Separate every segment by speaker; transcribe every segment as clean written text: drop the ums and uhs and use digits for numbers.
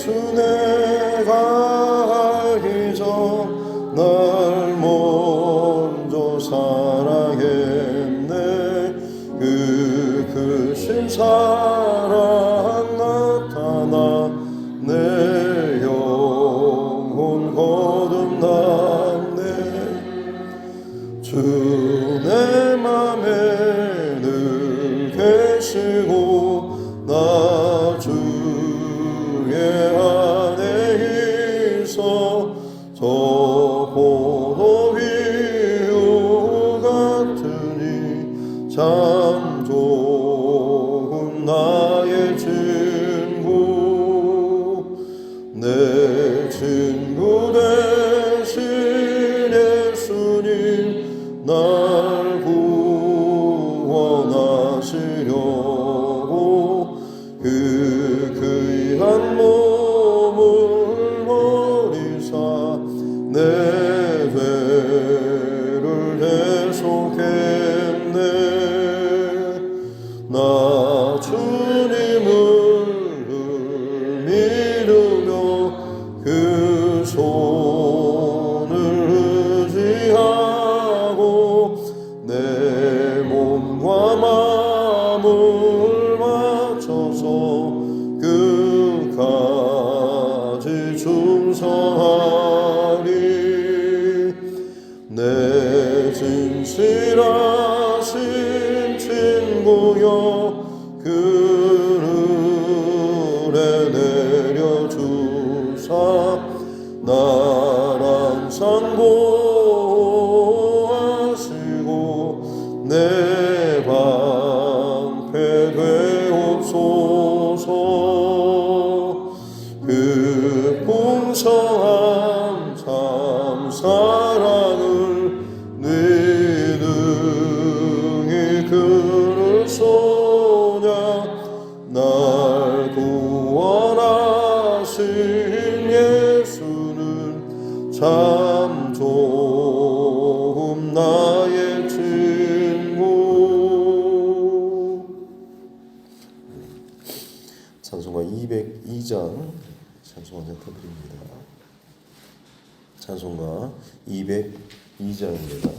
Speaker 1: 예수 내가 알기 전 날 먼저 사랑했네. 그 크신 사랑 나타나 내 영혼 거듭났네. 주 내 맘에 늘 계시고 나 주의 안에 있어 저 포도 위우 같으니 참 좋은 나의 친구. 내 친구 되신 예수님 날 구원하시려고 그 귀한 몸을 버리사 내 죄를 대속했네. 나 주님을 믿으며 그 손을 의지하고 내 몸과 마음을 맞춰서 끝까지 충성하리. 내 진실하신 친구여 그늘에 내려주사 날 항상 보호하시고 내 방패 되옵소서. 그 풍성한 참 사랑을 능히 그를 쏘냐. 날 구원하신 예수는 참 좋은 나의 친구. 찬송가 202장 찬송 한장 드립니다. 찬송가 202장입니다.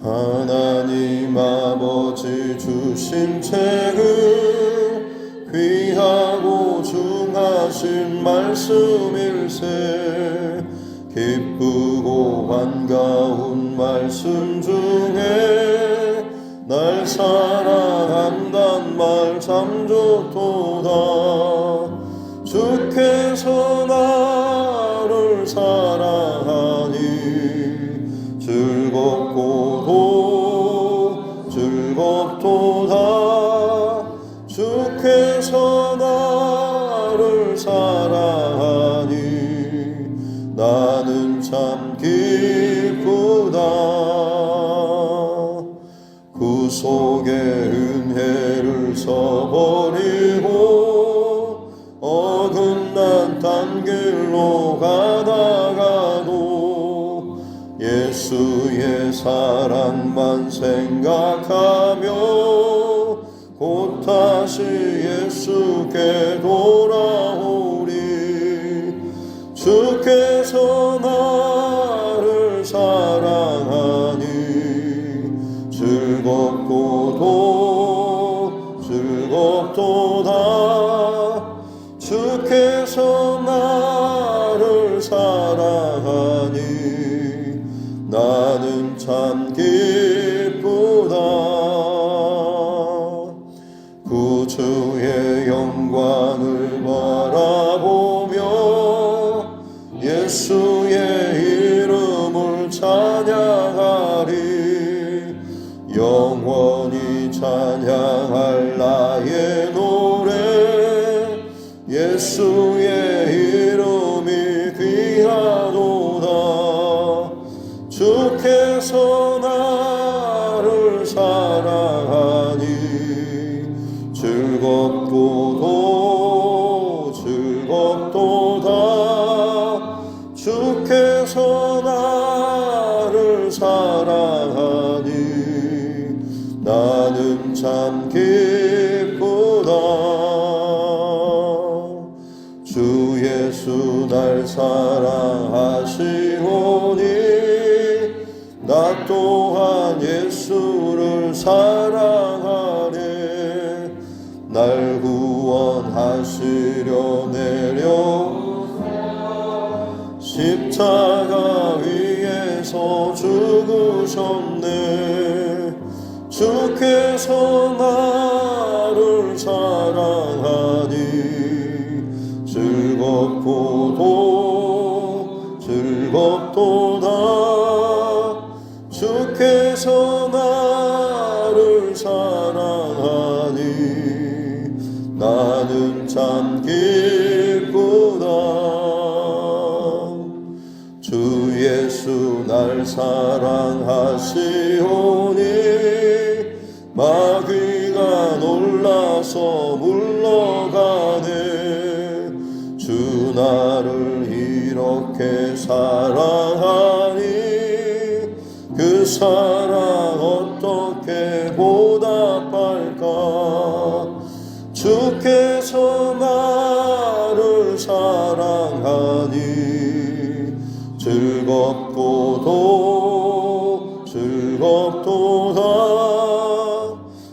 Speaker 1: 하나님 아버지 주신 책은 귀하고 중하신 말씀일세. 기쁘고 반가운 말씀 중에 날 사랑한단 말 참 좋도다. 주께서 나를 사랑하니 즐겁고도 즐겁도다. 주께서 나를 사랑하니 나는 참 기쁘다. 구속의 은혜를 써버리고 어긋난 딴 길로 가다가도 예수의 사랑만 생각하며 곧 다시 예수께 돌아오리. 주께서 나를 사랑하니 즐겁고도 즐겁도다. 주께서 나를 사랑하니 나는 참 기쁘다. 구주의 영광을 바라보며 예수의 이름을 찬양하리. 영원히 찬양할 나의 노래 예수의 이름이 귀하도다. 주께서 나를 사랑하니 즐겁고도 날 사랑하시오니 나 또한 예수를 사랑하네. 날 구원하시려 내려 십자가 위에서 죽으셨네. 주께서 나를 사랑하니 즐겁도다. 주께서 나를 사랑하니 나는 참 기쁘다. 주 예수 날 사랑하시오니 마귀가 놀라서 물러가네. 주 나를 이렇게 사랑하니 그 사랑 어떻게 보답할까. 주께서 나를 사랑하니 즐겁도다.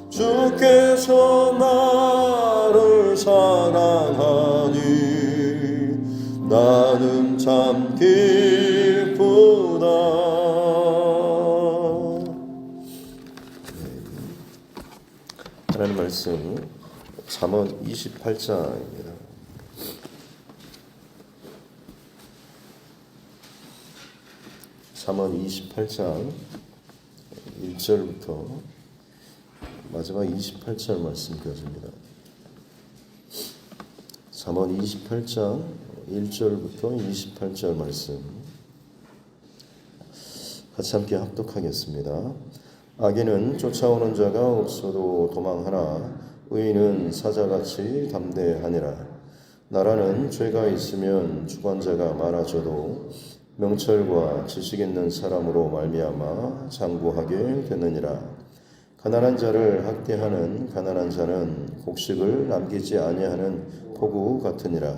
Speaker 1: 주께서 나를 사랑하니 나는 참 기쁘다. 하나님 말씀 잠언 28장입니다. 잠언 28장 1절부터 마지막 28절 말씀까지입니다. 잠언 28장 1절부터 28절 말씀 같이 함께 합독하겠습니다. 악인은 쫓아오는 자가 없어도 도망하나 의인은 사자같이 담대하니라. 나라는 죄가 있으면 주관자가 많아져도 명철과 지식 있는 사람으로 말미암아 장구하게 되느니라. 가난한 자를 학대하는 가난한 자는 곡식을 남기지 아니하는 폭우 같으니라.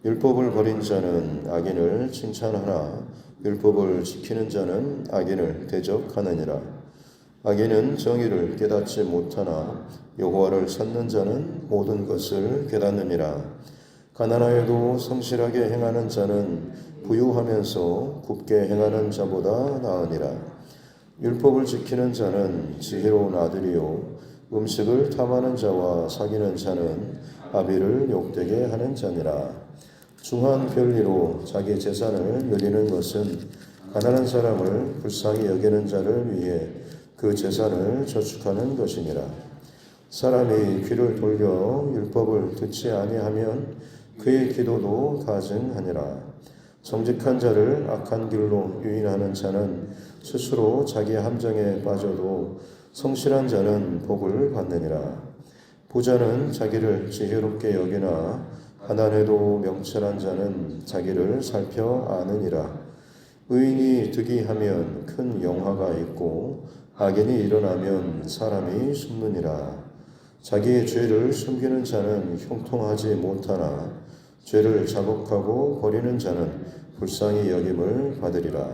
Speaker 1: 율법을 버린 자는 악인을 칭찬하나 율법을 지키는 자는 악인을 대적하느니라. 악인은 정의를 깨닫지 못하나 여호와를 찾는 자는 모든 것을 깨닫느니라. 가난하여도 성실하게 행하는 자는 부유하면서 굽게 행하는 자보다 나으니라. 율법을 지키는 자는 지혜로운 아들이요 음식을 탐하는 자와 사귀는 자는 아비를 욕되게 하는 자니라. 중한 별리로 자기 재산을 누리는 것은 가난한 사람을 불쌍히 여기는 자를 위해 그 재산을 저축하는 것이니라. 사람이 귀를 돌려 율법을 듣지 아니하면 그의 기도도 가증하니라. 정직한 자를 악한 길로 유인하는 자는 스스로 자기 함정에 빠져도 성실한 자는 복을 받느니라. 부자는 자기를 지혜롭게 여기나 가난해도 명철한 자는 자기를 살펴 아느니라. 의인이 득이하면 큰 영화가 있고 악인이 일어나면 사람이 숨느니라. 자기의 죄를 숨기는 자는 형통하지 못하나 죄를 자복하고 버리는 자는 불쌍히 여김을 받으리라.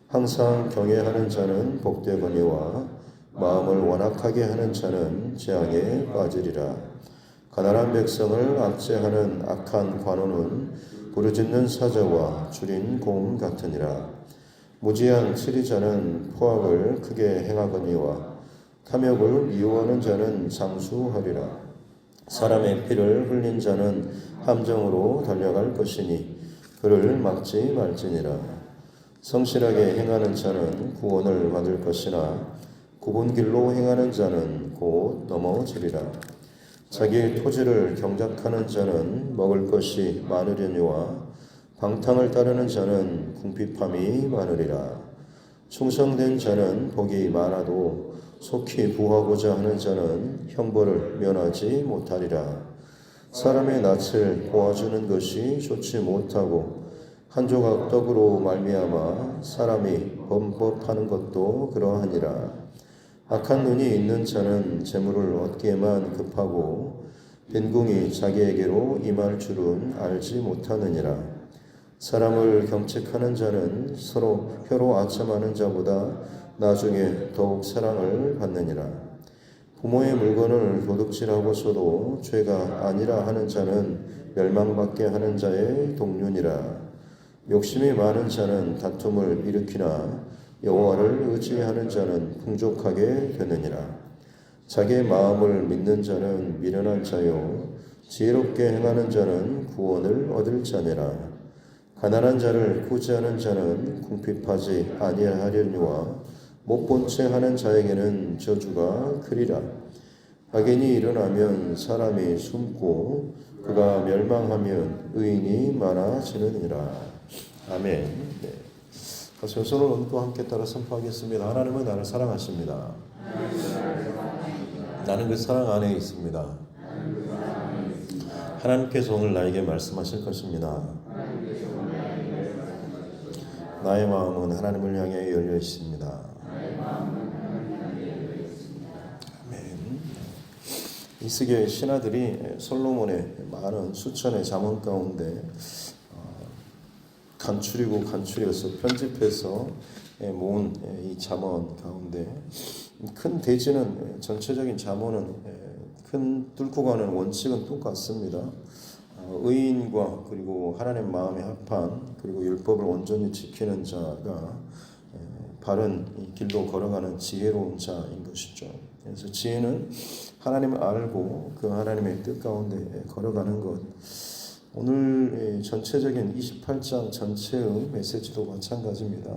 Speaker 1: 항상 경외하는 자는 복되거니와 마음을 완악하게 하는 자는 재앙에 빠지리라. 가난한 백성을 압제하는 악한 관원은 부르짖는 사자와 줄인 공 같으니라. 무지한 치리자는 포악을 크게 행하거니와 탐욕을 미워하는 자는 장수하리라. 사람의 피를 흘린 자는 함정으로 달려갈 것이니 그를 막지 말지니라. 성실하게 행하는 자는 구원을 받을 것이나 굽은 길로 행하는 자는 곧 넘어지리라. 자기의 토지를 경작하는 자는 먹을 것이 많으려니와 방탕을 따르는 자는 궁핍함이 많으리라. 충성된 자는 복이 많아도 속히 부하고자 하는 자는 형벌을 면하지 못하리라. 사람의 낯을 보아주는 것이 좋지 못하고 한 조각 떡으로 말미암아 사람이 범법하는 것도 그러하니라. 악한 눈이 있는 자는 재물을 얻기에만 급하고 빈궁이 자기에게로 임할 줄은 알지 못하느니라. 사람을 경책하는 자는 서로 혀로 아첨하는 자보다 나중에 더욱 사랑을 받느니라. 부모의 물건을 도둑질하고서도 죄가 아니라 하는 자는 멸망받게 하는 자의 동륜이라. 욕심이 많은 자는 다툼을 일으키나 여호와를 의지하는 자는 풍족하게 되느니라. 자기의 마음을 믿는 자는 미련한 자요 지혜롭게 행하는 자는 구원을 얻을 자니라. 가난한 자를 구제하는 자는 궁핍하지 아니하려니와 못 본 채 하는 자에게는 저주가 크리라. 악인이 일어나면 사람이 숨고 그가 멸망하면 의인이 많아지느니라. 아멘. 네. 가슴 손을 얹고 함께 따라 선포하겠습니다. 하나님은 나를 사랑하십니다. 나는 그 사랑 안에 있습니다. 하나님께서 오늘 나에게 말씀하실 것입니다. 나의 마음은 하나님을 향해 열려 있습니다. 이스라엘 신하들이 솔로몬의 많은 수천의 잠언 가운데 간추려서 편집해서 모은 이 잠언 가운데 큰 대지는 전체적인 잠언은 큰 뚫고 가는 원칙은 똑같습니다. 의인과 그리고 하나님 마음에 합한 그리고 율법을 온전히 지키는 자가 바른 이 길로 걸어가는 지혜로운 자인 것이죠. 그래서 지혜는 하나님을 알고 그 하나님의 뜻 가운데 걸어가는 것. 오늘 전체적인 28장 전체의 메시지도 마찬가지입니다.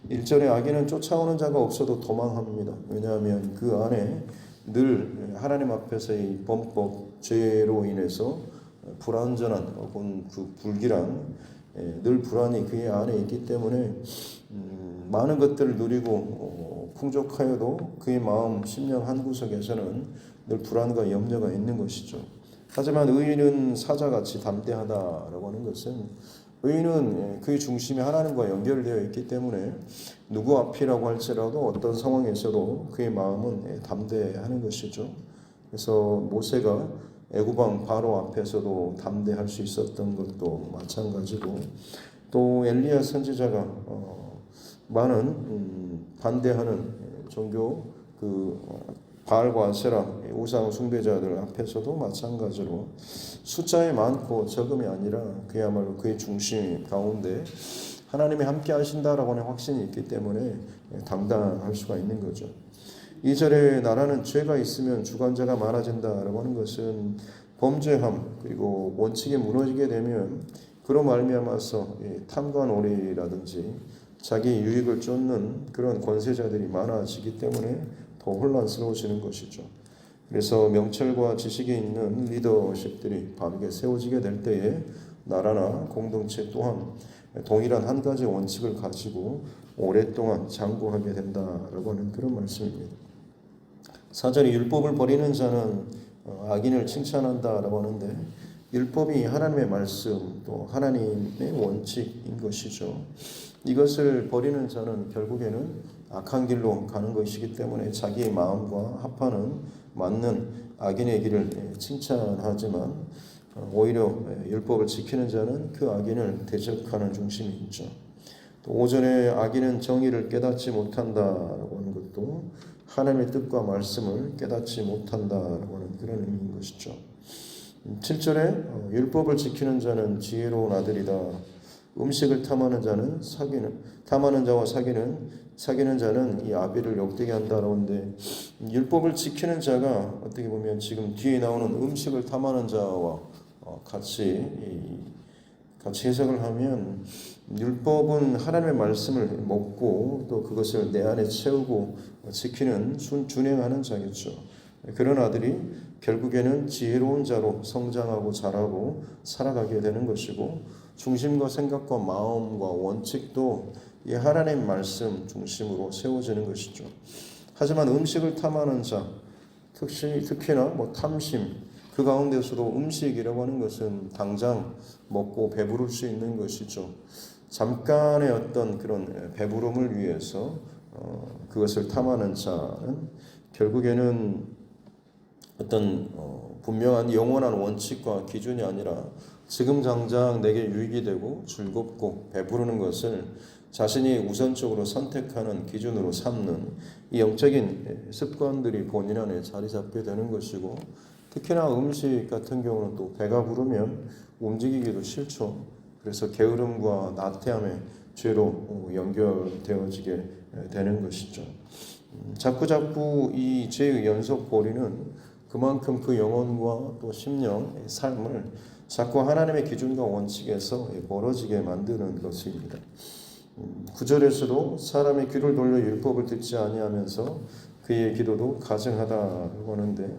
Speaker 1: 1절에 악인은 쫓아오는 자가 없어도 도망합니다. 왜냐하면 그 안에 늘 하나님 앞에서의 범법, 죄로 인해서 불완전한 혹은 그 불길한 늘 불안이 그의 안에 있기 때문에 많은 것들을 누리고 풍족하여도 그의 마음 심령 한구석에서는 늘 불안과 염려가 있는 것이죠. 하지만 의인은 사자같이 담대하다라고 하는 것은 의인은 그의 중심이 하나님과 연결되어 있기 때문에 누구 앞이라고 할지라도 어떤 상황에서도 그의 마음은 담대하는 것이죠. 그래서 모세가 애굽왕 바로 앞에서도 담대할 수 있었던 것도 마찬가지고 또 엘리야 선지자가 많은 반대하는 종교 바알과 아세라 우상 숭배자들 앞에서도 마찬가지로 숫자에 많고 적음이 아니라 그야말로 그의 중심 가운데 하나님이 함께 하신다라고 하는 확신이 있기 때문에 당당할 수가 있는 거죠. 2절에 나라는 죄가 있으면 주관자가 많아진다라고 하는 것은 범죄함 그리고 원칙이 무너지게 되면 그로 말미암아서 탐관오리라든지 자기 유익을 쫓는 그런 권세자들이 많아지기 때문에 더 혼란스러워지는 것이죠. 그래서 명철과 지식이 있는 리더십들이 바르게 세워지게 될 때에 나라나 공동체 또한 동일한 한 가지 원칙을 가지고 오랫동안 장구하게 된다라고 하는 그런 말씀입니다. 4절에 율법을 버리는 자는 악인을 칭찬한다라고 하는데 율법이 하나님의 말씀 또 하나님의 원칙인 것이죠. 이것을 버리는 자는 결국에는 악한 길로 가는 것이기 때문에 자기의 마음과 합하는 맞는 악인의 길을 칭찬하지만 오히려 율법을 지키는 자는 그 악인을 대적하는 중심이 있죠. 또 5절에 악인은 정의를 깨닫지 못한다라고 하는 것도 하나님의 뜻과 말씀을 깨닫지 못한다라고 하는 그런 의미인 것이죠. 7절에 율법을 지키는 자는 지혜로운 아들이다. 음식을 탐하는 자와 사귀는 자는 이 아비를 욕되게 한다라고 하는데 율법을 지키는 자가 어떻게 보면 지금 뒤에 나오는 음식을 탐하는 자와 같이 해석을 하면 율법은 하나님의 말씀을 먹고 또 그것을 내 안에 채우고 지키는 준행하는 자겠죠. 그런 아들이 결국에는 지혜로운 자로 성장하고 자라고 살아가게 되는 것이고 중심과 생각과 마음과 원칙도 이 하나님 말씀 중심으로 세워지는 것이죠. 하지만 음식을 탐하는 자, 특히나 탐심, 그 가운데서도 음식이라고 하는 것은 당장 먹고 배부를 수 있는 것이죠. 잠깐의 어떤 그런 배부름을 위해서 그것을 탐하는 자는 결국에는 어떤 분명한 영원한 원칙과 기준이 아니라 지금 당장 내게 유익이 되고 즐겁고 배부르는 것을 자신이 우선적으로 선택하는 기준으로 삼는 이 영적인 습관들이 본인 안에 자리 잡게 되는 것이고, 특히나 음식 같은 경우는 또 배가 부르면 움직이기도 싫죠. 그래서 게으름과 나태함의 죄로 연결되어지게 되는 것이죠. 자꾸 이 죄의 연속 고리는 그만큼 그 영혼과 또 심령의 삶을 자꾸 하나님의 기준과 원칙에서 멀어지게 만드는 것입니다. 9절에서도 사람의 귀를 돌려 율법을 듣지 아니하면서 그의 기도도 가증하다고 하는데,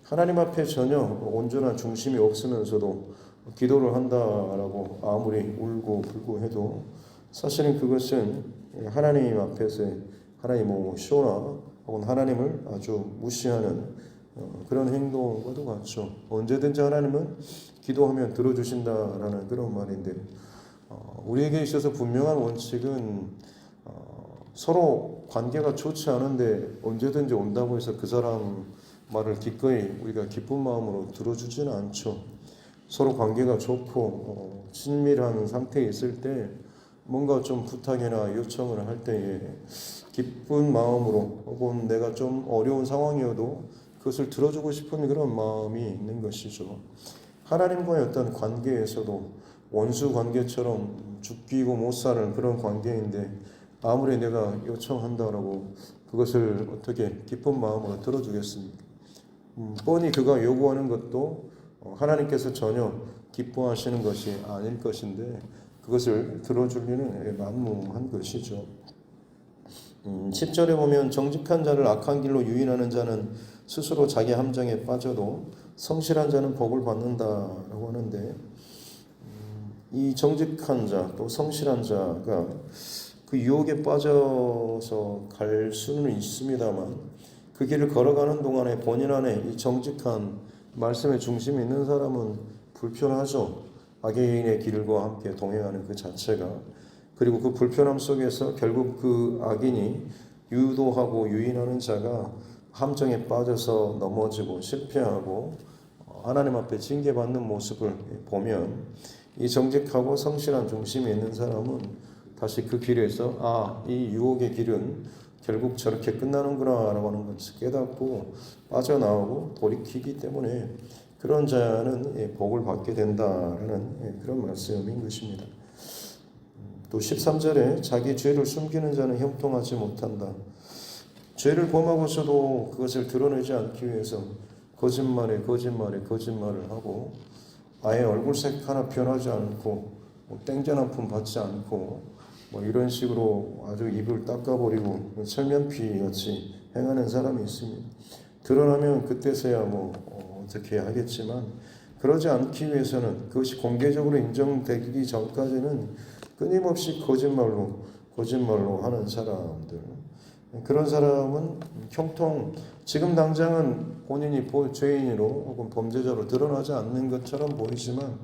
Speaker 1: 하나님 앞에 전혀 온전한 중심이 없으면서도 기도를 한다라고 아무리 울고 불고 해도 사실은 그것은 하나님 앞에서의 하나님 쇼나 혹은 하나님을 아주 무시하는 그런 행동과도 같죠. 언제든지 하나님은 기도하면 들어주신다라는 그런 말인데, 우리에게 있어서 분명한 원칙은 서로 관계가 좋지 않은데 언제든지 온다고 해서 그 사람 말을 기꺼이 우리가 기쁜 마음으로 들어주지는 않죠. 서로 관계가 좋고 친밀한 상태에 있을 때 뭔가 좀 부탁이나 요청을 할 때에 기쁜 마음으로 혹은 내가 좀 어려운 상황이어도 그것을 들어주고 싶은 그런 마음이 있는 것이죠. 하나님과의 어떤 관계에서도 원수 관계처럼 죽기고 못 사는 그런 관계인데, 아무리 내가 요청한다라고 그것을 어떻게 기쁜 마음으로 들어주겠습니까? 뻔히 그가 요구하는 것도 하나님께서 전혀 기뻐하시는 것이 아닐 것인데 그것을 들어줄 리는 만무한 것이죠. 10절에 보면 정직한 자를 악한 길로 유인하는 자는 스스로 자기 함정에 빠져도 성실한 자는 복을 받는다라고 하는데, 이 정직한 자 또 성실한 자가 그 유혹에 빠져서 갈 수는 있습니다만, 그 길을 걸어가는 동안에 본인 안에 이 정직한 말씀의 중심이 있는 사람은 불편하죠. 악인의 길과 함께 동행하는 그 자체가. 그리고 그 불편함 속에서 결국 그 악인이 유도하고 유인하는 자가 함정에 빠져서 넘어지고 실패하고 하나님 앞에 징계받는 모습을 보면, 이 정직하고 성실한 중심이 있는 사람은 다시 그 길에서 이 유혹의 길은 결국 저렇게 끝나는구나 라고 하는 것을 깨닫고 빠져나오고 돌이키기 때문에 그런 자는 복을 받게 된다라는 그런 말씀인 것입니다. 또 13절에 자기 죄를 숨기는 자는 형통하지 못한다. 죄를 범하고서도 그것을 드러내지 않기 위해서 거짓말을 하고 아예 얼굴색 하나 변하지 않고 땡전 한 푼 받지 않고 이런 식으로 아주 입을 닦아버리고 철면피 같이 행하는 사람이 있습니다. 드러나면 그때서야 어떻게 하겠지만, 그러지 않기 위해서는 그것이 공개적으로 인정되기 전까지는 끊임없이 거짓말로 하는 사람들, 그런 사람은 형통, 지금 당장은 본인이 죄인으로 혹은 범죄자로 드러나지 않는 것처럼 보이지만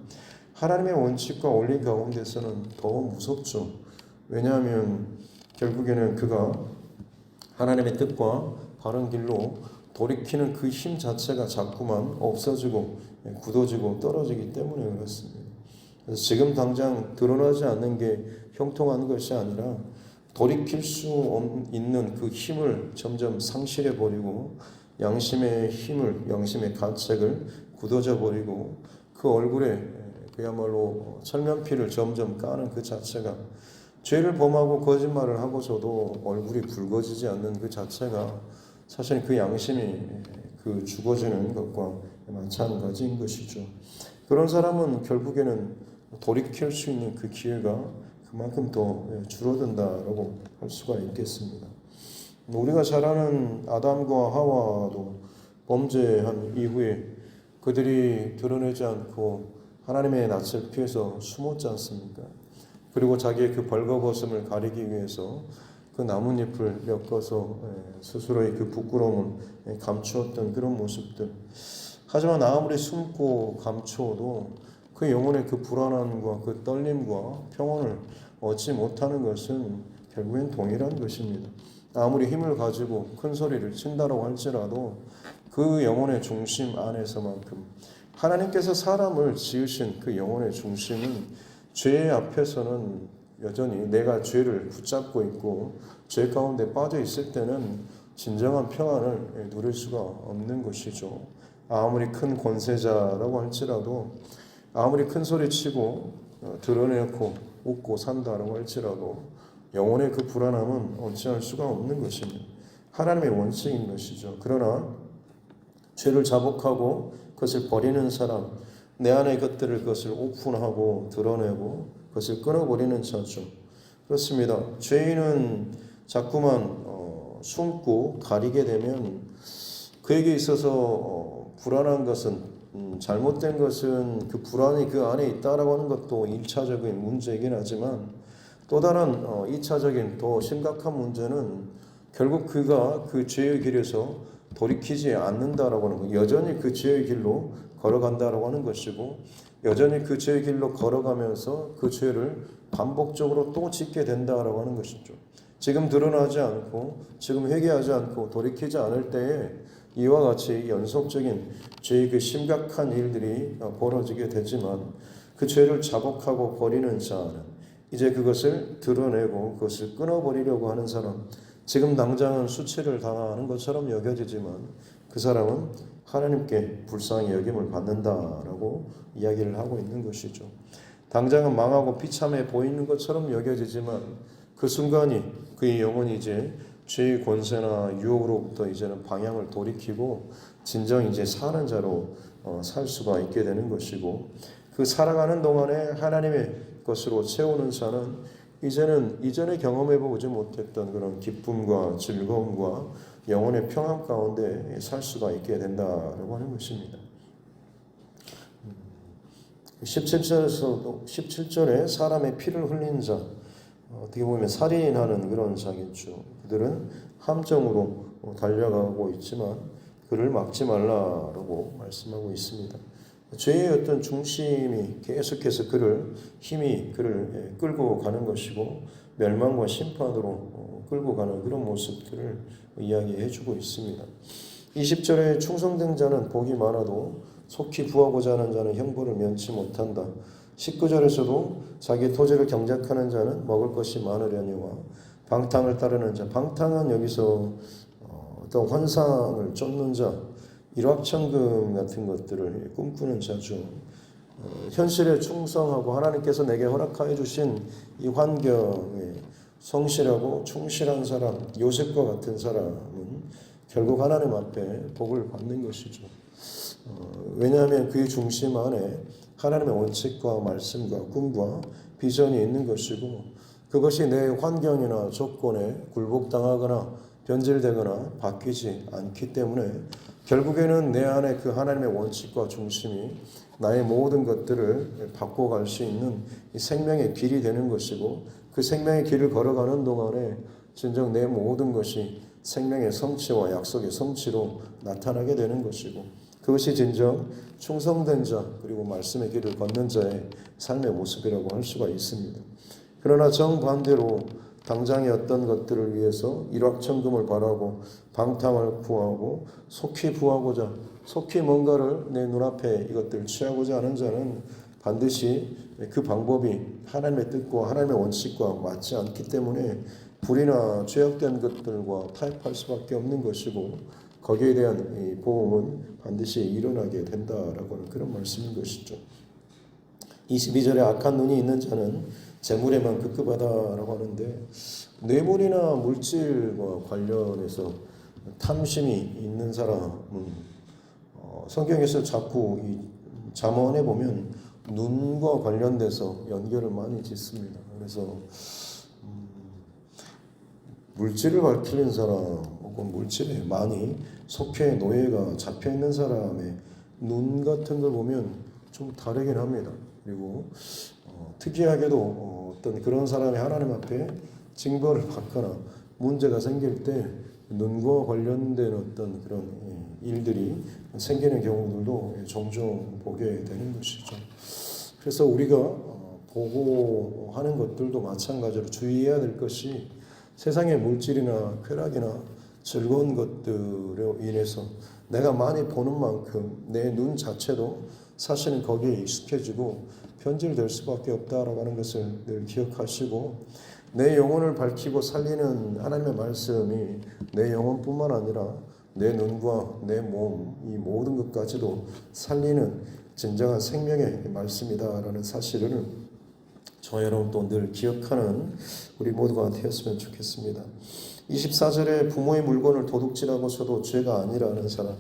Speaker 1: 하나님의 원칙과 원리 가운데서는 더 무섭죠. 왜냐하면 결국에는 그가 하나님의 뜻과 바른 길로 돌이키는 그 힘 자체가 자꾸만 없어지고 굳어지고 떨어지기 때문에 그렇습니다. 그래서 지금 당장 드러나지 않는 게 형통한 것이 아니라 돌이킬 수 있는 그 힘을 점점 상실해 버리고 양심의 가책을 굳어져 버리고 그 얼굴에 그야말로 철면피를 점점 까는 그 자체가, 죄를 범하고 거짓말을 하고서도 얼굴이 붉어지지 않는 그 자체가 사실 그 양심이 그 죽어지는 것과 마찬가지인 것이죠. 그런 사람은 결국에는 돌이킬 수 있는 그 기회가 그만큼 더 줄어든다라고 할 수가 있겠습니다. 우리가 잘 아는 아담과 하와도 범죄한 이후에 그들이 드러내지 않고 하나님의 낯을 피해서 숨었지 않습니까? 그리고 자기의 그 벌거벗음을 가리기 위해서 그 나뭇잎을 엮어서 스스로의 그 부끄러움을 감추었던 그런 모습들. 하지만 아무리 숨고 감추어도 그 영혼의 그 불안함과 그 떨림과 평온을 얻지 못하는 것은 결국엔 동일한 것입니다. 아무리 힘을 가지고 큰 소리를 친다고 할지라도 그 영혼의 중심 안에서만큼 하나님께서 사람을 지으신 그 영혼의 중심은 죄 앞에서는 여전히 내가 죄를 붙잡고 있고 죄 가운데 빠져 있을 때는 진정한 평안을 누릴 수가 없는 것이죠. 아무리 큰 권세자라고 할지라도, 아무리 큰 소리 치고 드러내고 웃고 산다라고 할지라도 영혼의 그 불안함은 언제할 수가 없는 것입니다. 하나님의 원칙인 것이죠. 그러나 죄를 자복하고 그것을 버리는 사람, 내 안의 것들을 그것을 오픈하고 드러내고 그것을 끊어버리는 자죠. 그렇습니다. 죄인은 자꾸만 숨고 가리게 되면 그에게 있어서 불안한 것은 잘못된 것은 그 불안이 그 안에 있다라고 하는 것도 1차적인 문제이긴 하지만 또 다른 2차적인 더 심각한 문제는 결국 그가 그 죄의 길에서 돌이키지 않는다라고 하는 것, 여전히 그 죄의 길로 걸어간다라고 하는 것이고 여전히 그 죄의 길로 걸어가면서 그 죄를 반복적으로 또 짓게 된다라고 하는 것이죠. 지금 드러나지 않고 지금 회개하지 않고 돌이키지 않을 때에 이와 같이 연속적인 죄의 그 심각한 일들이 벌어지게 되지만 그 죄를 자복하고 버리는 자는 이제 그것을 드러내고 그것을 끊어버리려고 하는 사람, 지금 당장은 수치를 당하는 것처럼 여겨지지만 그 사람은 하나님께 불쌍히 여김을 받는다라고 이야기를 하고 있는 것이죠. 당장은 망하고 비참해 보이는 것처럼 여겨지지만 그 순간이 그의 영혼이 이제 죄의 권세나 유혹으로부터 이제는 방향을 돌이키고 진정 이제 사는 자로 살 수가 있게 되는 것이고 그 살아가는 동안에 하나님의 것으로 채우는 자는 이제는 이전에 경험해 보지 못했던 그런 기쁨과 즐거움과 영혼의 평안 가운데 살 수가 있게 된다라고 하는 것입니다. 17절에 사람의 피를 흘린 자, 어떻게 보면 살인하는 그런 자겠죠. 그들은 함정으로 달려가고 있지만 그를 막지 말라라고 말씀하고 있습니다. 죄의 어떤 중심이 계속해서 힘이 그를 끌고 가는 것이고 멸망과 심판으로 끌고 가는 그런 모습들을 이야기해 주고 있습니다. 20절에 충성된 자는 복이 많아도 속히 구하고자 하는 자는 형벌을 면치 못한다. 19절에서도 자기 토지를 경작하는 자는 먹을 것이 많으려니와 방탕을 따르는 자, 방탕은 여기서 어떤 환상을 쫓는 자, 일확천금 같은 것들을 꿈꾸는 자죠. 현실에 충성하고 하나님께서 내게 허락하여 주신 이 환경에 성실하고 충실한 사람, 요셉과 같은 사람은 결국 하나님 앞에 복을 받는 것이죠. 왜냐하면 그의 중심 안에 하나님의 원칙과 말씀과 꿈과 비전이 있는 것이고 그것이 내 환경이나 조건에 굴복당하거나 변질되거나 바뀌지 않기 때문에 결국에는 내 안에 그 하나님의 원칙과 중심이 나의 모든 것들을 바꿔갈 수 있는 이 생명의 길이 되는 것이고 그 생명의 길을 걸어가는 동안에 진정 내 모든 것이 생명의 성취와 약속의 성취로 나타나게 되는 것이고 그것이 진정 충성된 자 그리고 말씀의 길을 걷는 자의 삶의 모습이라고 할 수가 있습니다. 그러나 정반대로 당장의 어떤 것들을 위해서 일확천금을 바라고 방탕을 구하고 속히 뭔가를 내 눈앞에 이것들을 취하고자 하는 자는 반드시 그 방법이 하나님의 뜻과 하나님의 원칙과 맞지 않기 때문에 불이나 죄악된 것들과 타협할 수밖에 없는 것이고 거기에 대한 이 보험은 반드시 일어나게 된다라고 하는 그런 말씀인 것이죠. 22절에 악한 눈이 있는 자는 재물에만 급급하다라고 하는데 뇌물이나 물질과 관련해서 탐심이 있는 사람은 성경에서 자꾸 이 잠언해 보면 눈과 관련돼서 연결을 많이 짓습니다. 그래서 물질을 밝히는 사람 혹은 물질에 많이 속해 노예가 잡혀 있는 사람의 눈 같은 걸 보면 좀 다르긴 합니다. 그리고 특이하게도 어떤 그런 사람이 하나님 앞에 징벌을 받거나 문제가 생길 때 눈과 관련된 어떤 그런 일들이 생기는 경우들도 종종 보게 되는 것이죠. 그래서 우리가 보고하는 것들도 마찬가지로 주의해야 될 것이 세상의 물질이나 쾌락이나 즐거운 것들로 인해서 내가 많이 보는 만큼 내 눈 자체도 사실은 거기에 익숙해지고 변질될 수밖에 없다라고 하는 것을 늘 기억하시고, 내 영혼을 밝히고 살리는 하나님의 말씀이 내 영혼뿐만 아니라 내 눈과 내 몸, 이 모든 것까지도 살리는 진정한 생명의 말씀이다라는 사실을 저 여러분 또 늘 기억하는 우리 모두가 되었으면 좋겠습니다. 24절에 부모의 물건을 도둑질하고서도 죄가 아니라는 사람,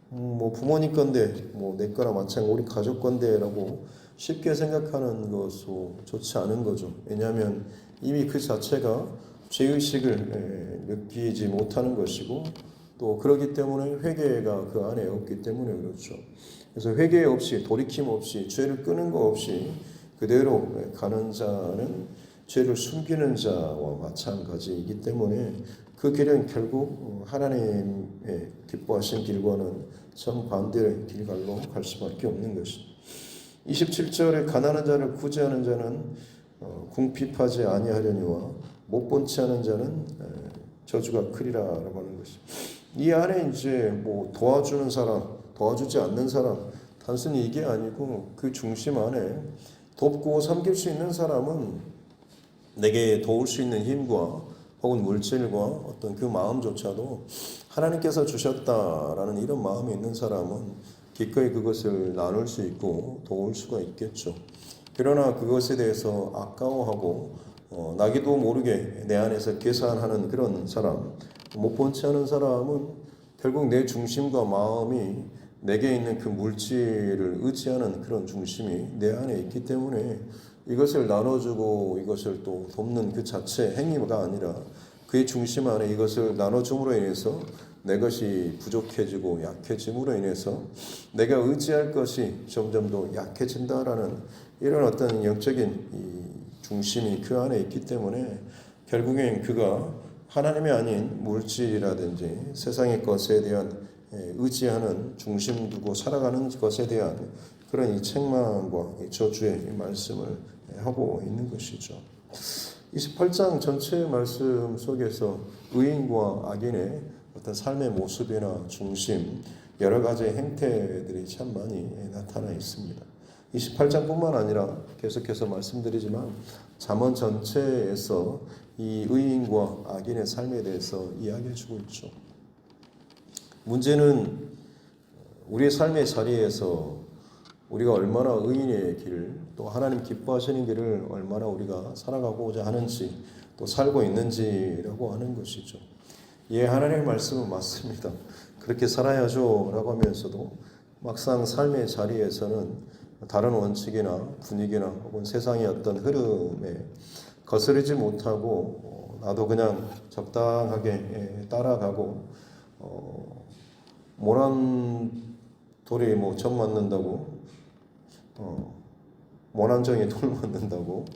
Speaker 1: 뭐 부모님 건데 뭐 내 거나 마찬가지 우리 가족 건데라고 쉽게 생각하는 것도 좋지 않은 거죠. 왜냐하면 이미 그 자체가 죄의식을 느끼지 못하는 것이고, 또 그렇기 때문에 회개가 그 안에 없기 때문에 그렇죠. 그래서 회개 없이, 돌이킴 없이, 죄를 끄는 거 없이 그대로 가는 자는 죄를 숨기는 자와 마찬가지이기 때문에 그 길은 결국 하나님의 기뻐하신 길과는 정반대의 길갈로 갈 수밖에 없는 것입니다. 27절에 가난한 자를 구제하는 자는 궁핍하지 아니하려니와 못 본치 않은 자는 저주가 크리라라고 하는 것입니다. 이 안에 이제 뭐 도와주는 사람, 도와주지 않는 사람, 단순히 이게 아니고 그 중심 안에 돕고 섬길 수 있는 사람은 내게 도울 수 있는 힘과 혹은 물질과 어떤 그 마음조차도 하나님께서 주셨다라는 이런 마음이 있는 사람은 기꺼이 그것을 나눌 수 있고 도울 수가 있겠죠. 그러나 그것에 대해서 아까워하고 나기도 모르게 내 안에서 계산하는 그런 사람, 못 본치 않은 사람은 결국 내 중심과 마음이 내게 있는 그 물질을 의지하는 그런 중심이 내 안에 있기 때문에 이것을 나눠주고 이것을 또 돕는 그 자체 행위가 아니라 그의 중심 안에 이것을 나눠줌으로 인해서 내 것이 부족해지고 약해짐으로 인해서 내가 의지할 것이 점점 더 약해진다라는 이런 어떤 영적인 이 중심이 그 안에 있기 때문에 결국엔 그가 하나님이 아닌 물질이라든지 세상의 것에 대한 의지하는 중심 두고 살아가는 것에 대한 그런 이 책망과 이 저주의 말씀을 하고 있는 것이죠. 28장 전체의 말씀 속에서 의인과 악인의 어떤 삶의 모습이나 중심, 여러 가지의 행태들이 참 많이 나타나 있습니다. 28장뿐만 아니라 계속해서 말씀드리지만 잠언 전체에서 이 의인과 악인의 삶에 대해서 이야기해 주고 있죠. 문제는 우리의 삶의 자리에서 우리가 얼마나 의인의 길, 또 하나님 기뻐하시는 길을 얼마나 우리가 살아가고자 하는지, 또 살고 있는지라고 하는 것이죠. 예, 하나님의 말씀은 맞습니다. 그렇게 살아야죠 라고 하면서도 막상 삶의 자리에서는 다른 원칙이나 분위기나 혹은 세상의 어떤 흐름에 거스르지 못하고 나도 그냥 적당하게 따라가고 모난 돌이 뭐 점 맞는다고 모난정이 돌 맞는다고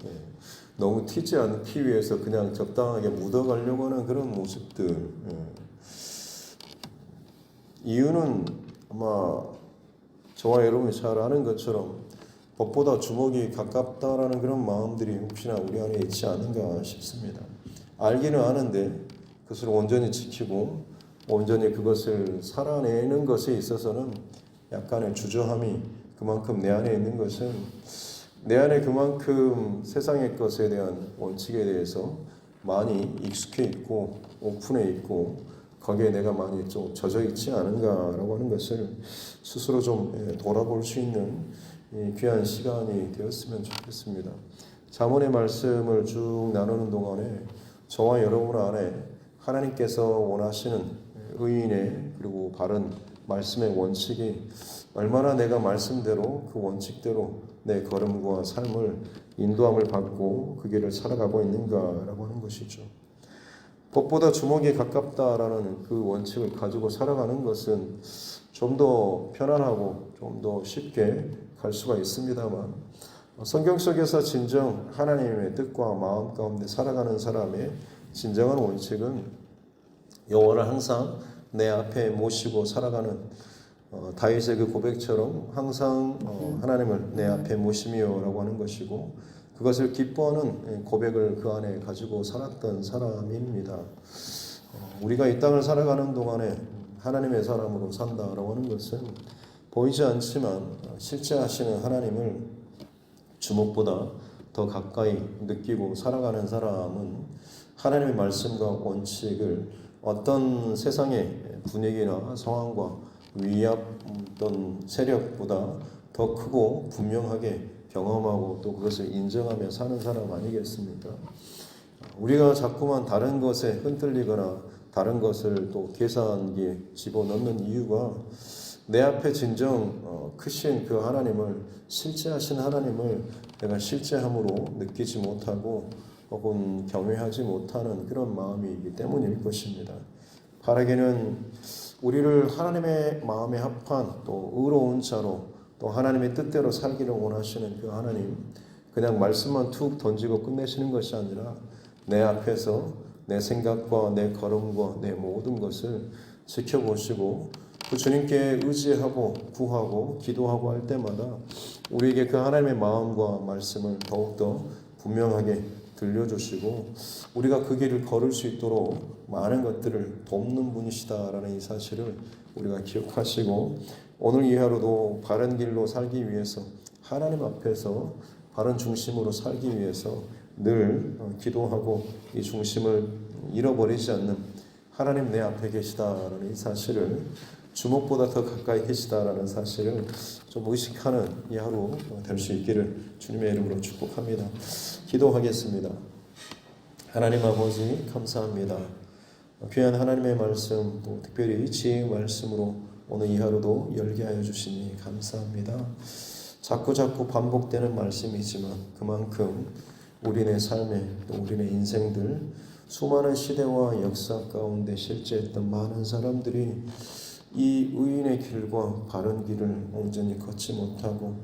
Speaker 1: 너무 튀지 않기 위해서 그냥 적당하게 묻어가려고 하는 그런 모습들. 이유는 아마 저와 여러분이 잘 아는 것처럼 법보다 주먹이 가깝다라는 그런 마음들이 혹시나 우리 안에 있지 않은가 싶습니다. 알기는 아는데 그것을 온전히 지키고 온전히 그것을 살아내는 것에 있어서는 약간의 주저함이 그만큼 내 안에 있는 것은 내 안에 그만큼 세상의 것에 대한 원칙에 대해서 많이 익숙해 있고 오픈해 있고 거기에 내가 많이 좀 젖어 있지 않은가라고 하는 것을 스스로 좀 돌아볼 수 있는 귀한 시간이 되었으면 좋겠습니다. 잠언의 말씀을 쭉 나누는 동안에 저와 여러분 안에 하나님께서 원하시는 의인의 그리고 바른 말씀의 원칙이 얼마나 내가 말씀대로 그 원칙대로 내 걸음과 삶을 인도함을 받고 그 길을 살아가고 있는가라고 하는 것이죠. 법보다 주먹이 가깝다라는 그 원칙을 가지고 살아가는 것은 좀 더 편안하고 좀 더 쉽게 갈 수가 있습니다만 성경 속에서 진정 하나님의 뜻과 마음 가운데 살아가는 사람의 진정한 원칙은 여호와를 항상 내 앞에 모시고 살아가는 다윗의 그 고백처럼 항상 하나님을 내 앞에 모시며라고 하는 것이고 그것을 기뻐하는 고백을 그 안에 가지고 살았던 사람입니다. 우리가 이 땅을 살아가는 동안에 하나님의 사람으로 산다라고 하는 것은 보이지 않지만 실제 하시는 하나님을 주목보다 더 가까이 느끼고 살아가는 사람은 하나님의 말씀과 원칙을 어떤 세상의 분위기나 상황과 위압 어떤 세력보다 더 크고 분명하게 경험하고 또 그것을 인정하며 사는 사람 아니겠습니까? 우리가 자꾸만 다른 것에 흔들리거나 다른 것을 또 계산기에 집어넣는 이유가 내 앞에 진정 크신 그 하나님을 실제하신 하나님을 내가 실제함으로 느끼지 못하고 혹은 경외하지 못하는 그런 마음이기 때문일 것입니다. 바라기는 우리를 하나님의 마음에 합한 또 의로운 자로 또 하나님의 뜻대로 살기를 원하시는 그 하나님, 그냥 말씀만 툭 던지고 끝내시는 것이 아니라 내 앞에서 내 생각과 내 걸음과 내 모든 것을 지켜보시고 그 주님께 의지하고 구하고 기도하고 할 때마다 우리에게 그 하나님의 마음과 말씀을 더욱더 분명하게 들려주시고 우리가 그 길을 걸을 수 있도록 많은 것들을 돕는 분이시다라는 이 사실을 우리가 기억하시고 오늘 이하로도 바른 길로 살기 위해서 하나님 앞에서 바른 중심으로 살기 위해서 늘 기도하고 이 중심을 잃어버리지 않는 하나님 내 앞에 계시다라는 이 사실을 주목보다 더 가까이 계시다라는 사실을 좀 의식하는 이 하루 될 수 있기를 주님의 이름으로 축복합니다. 기도하겠습니다. 하나님 아버지 감사합니다. 귀한 하나님의 말씀 또 특별히 지혜의 말씀으로 오늘 이 하루도 열게 하여 주시니 감사합니다. 자꾸 반복되는 말씀이지만 그만큼 우리네 삶에 또 우리네 인생들 수많은 시대와 역사 가운데 실제했던 많은 사람들이 이 의인의 길과 바른 길을 온전히 걷지 못하고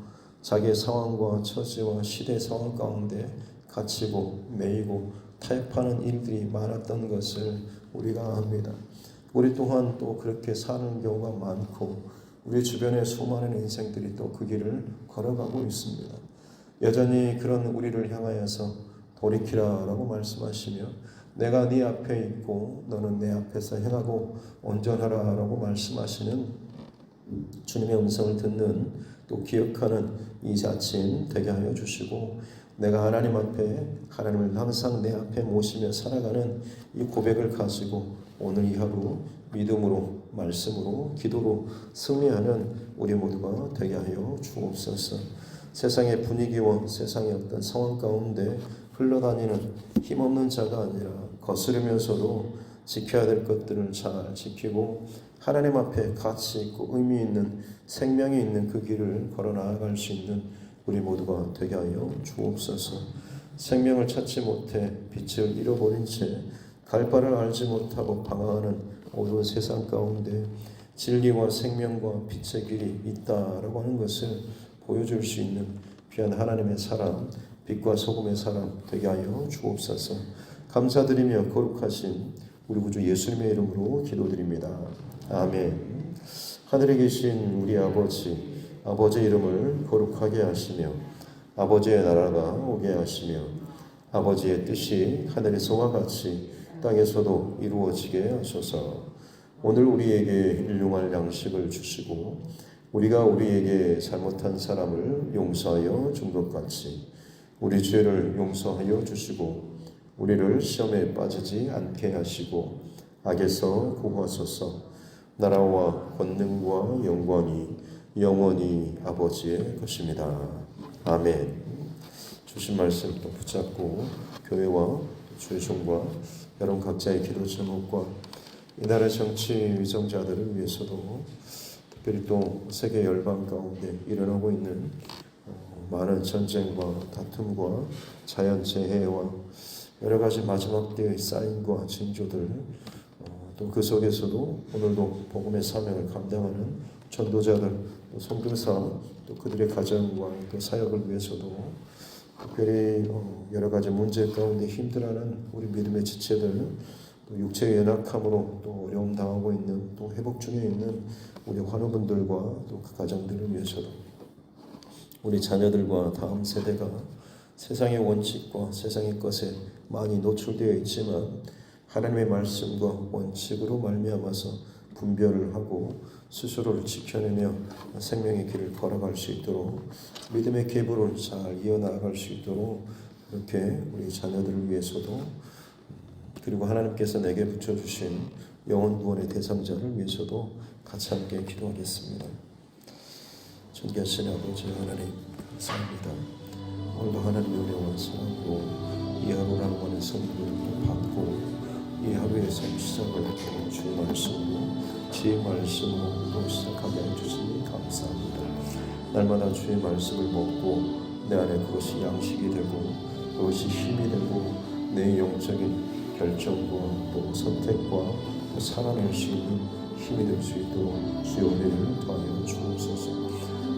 Speaker 1: 자기의 상황과 처지와 시대 상황 가운데 갇히고 매이고 타협하는 일들이 많았던 것을 우리가 압니다. 우리 또한 또 그렇게 사는 경우가 많고 우리 주변의 수많은 인생들이 또 그 길을 걸어가고 있습니다. 여전히 그런 우리를 향하여서 돌이키라라고 말씀하시며 내가 네 앞에 있고 너는 내 앞에서 행하고 온전하라라고 말씀하시는 주님의 음성을 듣는 또 기억하는 이 아침 되게 하여 주시고 내가 하나님 앞에 하나님을 항상 내 앞에 모시며 살아가는 이 고백을 가지고 오늘 이 하루 믿음으로 말씀으로 기도로 승리하는 우리 모두가 되게 하여 주옵소서. 세상의 분위기와 세상의 어떤 상황 가운데 흘러다니는 힘없는 자가 아니라 거스르면서도 지켜야 될 것들을 잘 지키고 하나님 앞에 가치 있고 의미 있는 생명이 있는 그 길을 걸어 나아갈 수 있는 우리 모두가 되게 하여 주옵소서. 생명을 찾지 못해 빛을 잃어버린 채 갈 바를 알지 못하고 방황하는 어두운 세상 가운데 진리와 생명과 빛의 길이 있다라고 하는 것을 보여줄 수 있는 귀한 하나님의 사람, 빛과 소금의 사람 되게 하여 주옵소서. 감사드리며 거룩하신 우리 구주 예수님의 이름으로 기도드립니다. 아멘. 하늘에 계신 우리 아버지, 아버지의 이름을 거룩하게 하시며 아버지의 나라가 오게 하시며 아버지의 뜻이 하늘에서와 같이 땅에서도 이루어지게 하소서. 오늘 우리에게 일용할 양식을 주시고 우리가 우리에게 잘못한 사람을 용서하여 준 것 같이 우리 죄를 용서하여 주시고 우리를 시험에 빠지지 않게 하시고 악에서 구하소서. 나라와 권능과 영광이 영원히 아버지의 것입니다. 아멘. 주신 말씀 또 붙잡고 교회와 주의 종과 여러분 각자의 기도 제목과 이 나라의 정치 위정자들을 위해서도 특별히 또 세계 열방 가운데 일어나고 있는 많은 전쟁과 다툼과 자연재해와 여러 가지 마지막 때의 사인과 징조들 또 그 속에서도 오늘도 복음의 사명을 감당하는 전도자들 또 선교사 또 그들의 가정과 그 사역을 위해서도 특별히 여러 가지 문제 가운데 힘들어하는 우리 믿음의 지체들 또 육체의 연약함으로 또 어려움 당하고 있는 또 회복 중에 있는 우리 환우분들과 또 그 가정들을 위해서도 우리 자녀들과 다음 세대가 세상의 원칙과 세상의 것에 많이 노출되어 있지만 하나님의 말씀과 원칙으로 말미암아서 분별을 하고 스스로를 지켜내며 생명의 길을 걸어갈 수 있도록 믿음의 계보를 잘 이어나갈 수 있도록 이렇게 우리 자녀들을 위해서도 그리고 하나님께서 내게 붙여주신 영혼 구원의 대상자를 위해서도 같이 함께 기도하겠습니다. 존귀하신 아버지 하나님 감사합니다. 오늘도 하나님의 은혜와 사랑으로 이 하루라고 하는 성도를 받고 이 하루의 삶 시작을 주의 말씀으로 주의 말씀으로 또 시작하게 해주시니 감사합니다. 날마다 주의 말씀을 먹고 내 안에 그것이 양식이 되고 그것이 힘이 되고 내 영적인 결정과 또 선택과 또 살아낼 수 있는 힘이 될 수 있도록 주의 은혜를 더하여 주옵소서.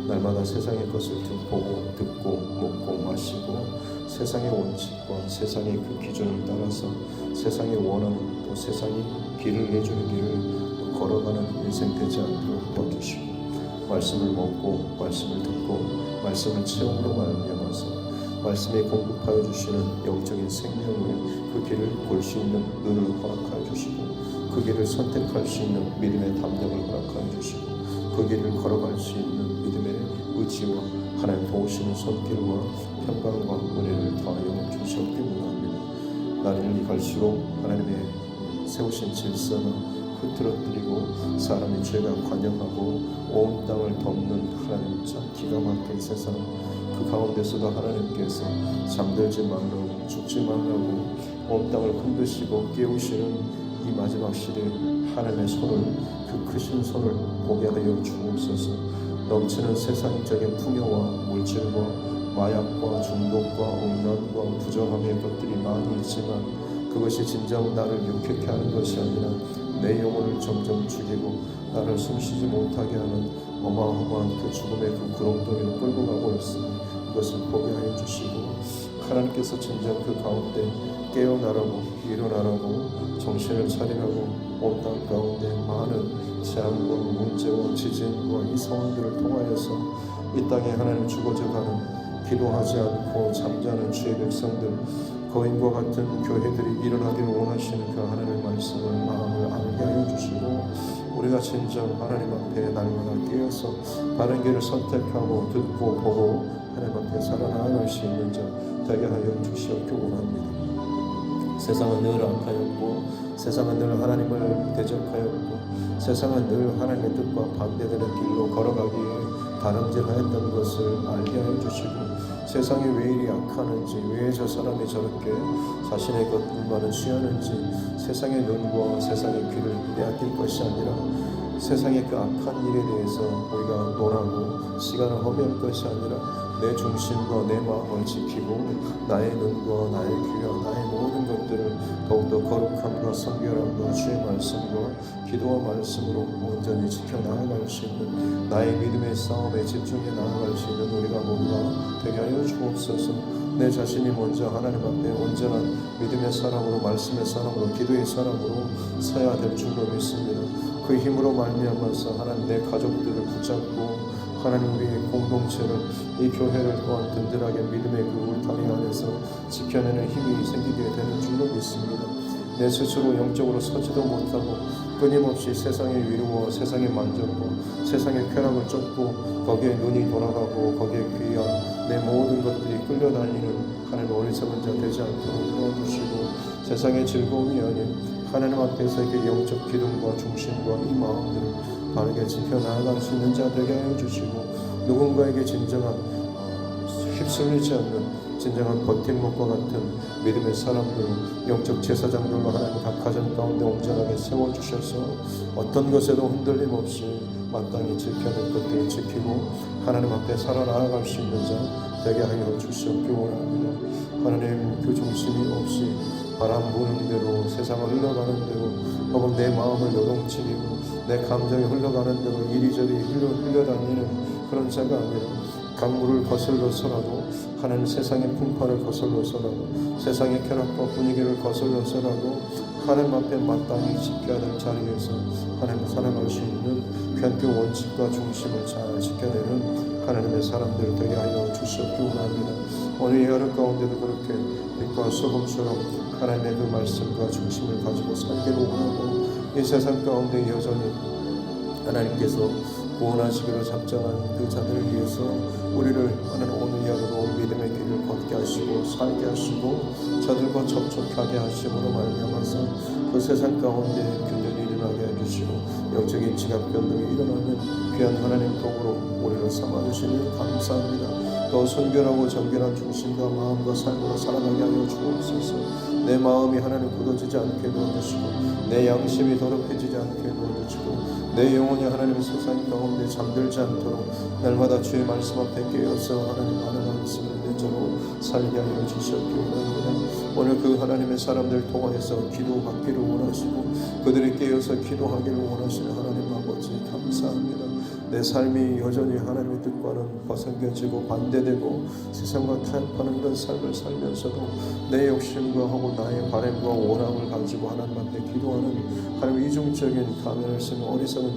Speaker 1: 날마다 세상의 것을 보고 듣고 먹고 마시고 세상의 원칙과 세상의 그 기준을 따라서 세상이 원하는 또 세상이 길을 내주는 길을 걸어가는 인생 되지 않도록 도와주시고 말씀을 먹고 말씀을 듣고 말씀을 체험으로 말미암아서 말씀에 공급하여 주시는 영적인 생명을 그 길을 볼 수 있는 눈을 허락하여 주시고 그 길을 선택할 수 있는 믿음의 담력을 허락하여 주시고 그 길을 걸어갈 수 있는 믿음의 의지와 하나님 도우시는 손길과 평강과 은혜를 더하여 주시옵기 원합니다. 날이 갈수록 하나님의 세우신 질서는 흐트러뜨리고 사람의 죄가 관영하고 온 땅을 덮는 하나님 참 기가 막힌 세상 그 가운데서도 하나님께서 잠들지 말라고 죽지 말라고 온 땅을 흔드시고 깨우시는 이 마지막 시대에 하나님의 손을 그 크신 손을 보게 하여 주옵소서. 넘치는 세상적인 풍요와 물질과 마약과 중독과 음란과 부정함의 것들이 많이 있지만 그것이 진정 나를 유쾌케 하는 것이 아니라 내 영혼을 점점 죽이고 나를 숨쉬지 못하게 하는 어마어마한 그 죽음의 그 구렁텅이로 끌고 가고 있으니 이것을 보게 하여 주시고 하나님께서 진정 그 가운데 깨어나라고 일어나라고 정신을 차리라고 온 땅 가운데 많은 재앙과 문제와 지진과 이 상황들을 통하여서 이 땅에 하나님 죽어져가는 기도하지 않고 잠자는 주의 백성들 거인과 같은 교회들이 일어나기를 원하시는 그 하나님의 말씀을 마음을 알게 하여 주시고 우리가 진정 하나님 앞에 날마다 깨어서 바른 길을 선택하고 듣고 보고 하나님 앞에 살아나갈 수 있는 자 되게 하여 주시옵기 원합니다. 세상은 늘 악하였고 세상은 늘 하나님을 대적하였고 세상은 늘 하나님의 뜻과 반대되는 길로 걸어가기에 다름질하였던 것을 알게 하여 주시고 세상이 왜 이리 악하는지 왜 저 사람이 저렇게 자신의 것들만을 취하는지 세상의 눈과 세상의 귀를 빼앗길 것이 아니라 세상의 그 악한 일에 대해서 우리가 논하고 시간을 허비할 것이 아니라 내 중심과 내 마음을 지키고 나의 눈과 나의 귀와 나의 모든 것들을 더욱더 거룩함과 성결함과 주의 말씀과 기도와 말씀으로 온전히 지켜나아갈 수 있는 나의 믿음의 싸움에 집중해 나아갈 수 있는 우리가 모두가 되게 하여 주옵소서. 내 자신이 먼저 하나님 앞에 온전한 믿음의 사람으로 말씀의 사람으로 기도의 사람으로 서야 될 줄로 믿습니다. 그 힘으로 말미암아서 하나님 내 가족들을 붙잡고 하나님 우리의 공동체를 이 교회를 또한 든든하게 믿음의 그 울타리 안에서 지켜내는 힘이 생기게 되는 줄로 믿습니다. 내 스스로 영적으로 서지도 못하고 끊임없이 세상의 위로와 세상의 만족과 세상의 쾌락을 쫓고 거기에 눈이 돌아가고 거기에 귀한 내 모든 것들이 끌려다니는 하나님 어리석은 자 되지 않도록 도와주시고 세상의 즐거움이 아닌 하나님 앞에서 그 영적 기둥과 중심과 이 마음들을 바르게 지켜나아갈 수 있는 자 되게 하여 주시고 누군가에게 진정한 휩쓸리지 않는 진정한 버팀목과 같은 믿음의 사람들로 영적 제사장들로 하나님 각 가정 가운데 온전하게 세워주셔서 어떤 것에도 흔들림 없이 마땅히 지켜야 될 것들을 지키고 하나님 앞에 살아나아갈 수 있는 자 되게 하여 주시옵기 원합니다. 하나님 그 중심이 없이 바람 부는 대로 세상을 흘러가는 대로 혹은 내 마음을 요동치고 내 감정이 흘러가는 대로 이리저리 흘러다니는 그런 자가 아니라 강물을 거슬러서라도 하나님 세상의 풍파를 거슬러서라도 세상의 쾌락과 분위기를 거슬러서라도 하나님 앞에 마땅히 지켜야 될 자리에서 하나님 살아갈 수 있는 그 원칙과 중심을 잘 지켜내는 하나님의 사람들 되게 하여 주시옵기 원합니다. 오늘 이 하루 가운데도 그렇게 빛과 소금처럼 하나님의 그 말씀과 중심을 가지고 살기를 원하고 이 세상 가운데 여전히 하나님께서 구원하시기로 작정한 그 자들을 위해서 우리를 하나님 오늘 하루도 믿음의 길을 걷게 하시고 살게 하시고 저들과 접촉하게 하심으로 말미암아서 그 세상 가운데 균열이 일어나게 해주시고 영적인 지각 변동이 일어나는 귀한 하나님 도구로 우리를 삼아주시니 감사합니다. 더 순결하고 정결한 중심과 마음과 삶으로 살아가게 하여 주옵소서. 내 마음이 하나님 굳어지지 않게 도와주시고 내 양심이 더럽혀지지 않게 도와주시고 내 영혼이 하나님 세상 가운데 잠들지 않도록 날마다 주의 말씀 앞에 깨어서 하나님 하는 말씀을 내자로 살게 하여 주시옵기 원합니다. 오늘 그 하나님의 사람들 통하여서 기도받기를 원하시고 그들이 깨어서 기도하기를 원하시는 하나님 아버지 감사합니다. 내 삶이 여전히 하나님의 뜻과는 벗어겨지고 반대되고 세상과 타협하는 그런 삶을 살면서도 내 욕심과 하고 나의 바램과 원함을 가지고 하나님 앞에 기도하는 하나님 이중적인 가면을 쓰는 어리석은 자